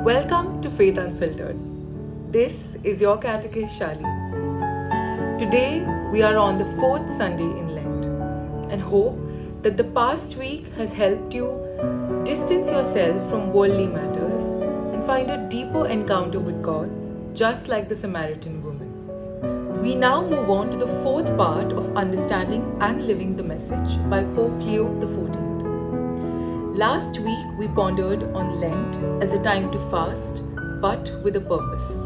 Welcome to Faith Unfiltered. This is your Catechist, Sharlene. Today we are on the fourth Sunday in Lent and hope that the past week has helped you distance yourself from worldly matters and find a deeper encounter with God, just like the Samaritan woman. We now move on to the fourth part of understanding and living the message by Pope Leo XIV. Last week we pondered on Lent as a time to fast, but with a purpose.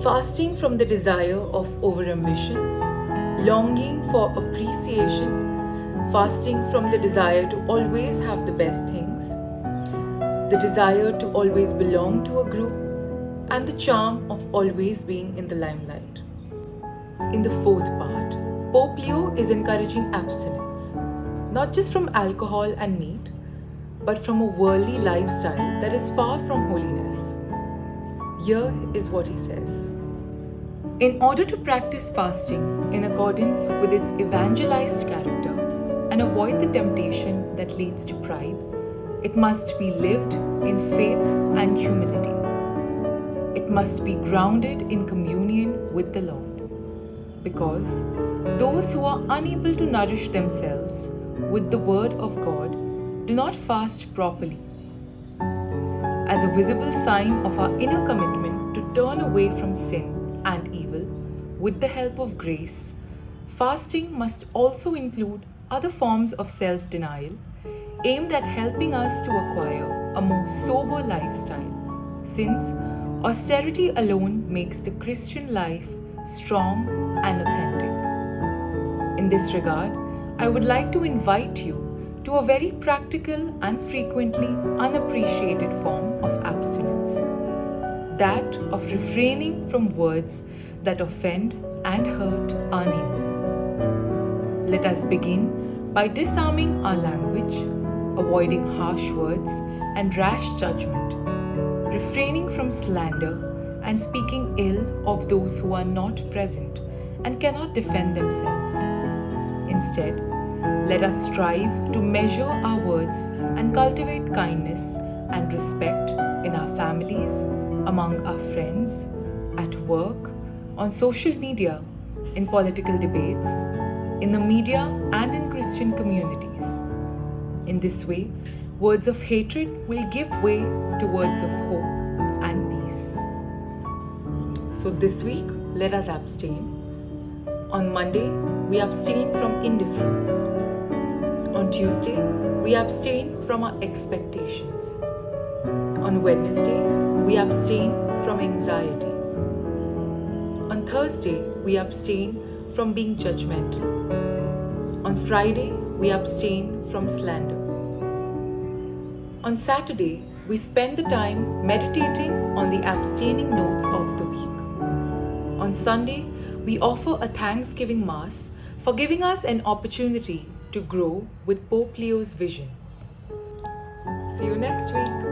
Fasting from the desire of overambition, longing for appreciation, fasting from the desire to always have the best things, the desire to always belong to a group, and the charm of always being in the limelight. In the fourth part, Pope Leo is encouraging abstinence, not just from alcohol and meat, but from a worldly lifestyle that is far from holiness. Here is what he says. In order to practice fasting in accordance with its evangelized character and avoid the temptation that leads to pride, it must be lived in faith and humility. It must be grounded in communion with the Lord, because those who are unable to nourish themselves with the Word of God do not fast properly. As a visible sign of our inner commitment to turn away from sin and evil with the help of grace, fasting must also include other forms of self-denial aimed at helping us to acquire a more sober lifestyle, since austerity alone makes the Christian life strong and authentic. In this regard, I would like to invite you to a very practical and frequently unappreciated form of abstinence, that of refraining from words that offend and hurt our neighbor. Let us begin by disarming our language, avoiding harsh words and rash judgment, refraining from slander and speaking ill of those who are not present and cannot defend themselves. Instead, let us strive to measure our words and cultivate kindness and respect in our families, among our friends, at work, on social media, in political debates, in the media, and in Christian communities. In this way, words of hatred will give way to words of hope and peace. So this week, let us abstain. On Monday, we abstain from indifference. On Tuesday, we abstain from our expectations. On Wednesday, we abstain from anxiety. On Thursday, we abstain from being judgmental. On Friday, we abstain from slander. On Saturday, we spend the time meditating on the abstaining notes of the week. On Sunday, we offer a Thanksgiving Mass for giving us an opportunity to grow with Pope Leo's vision. See you next week.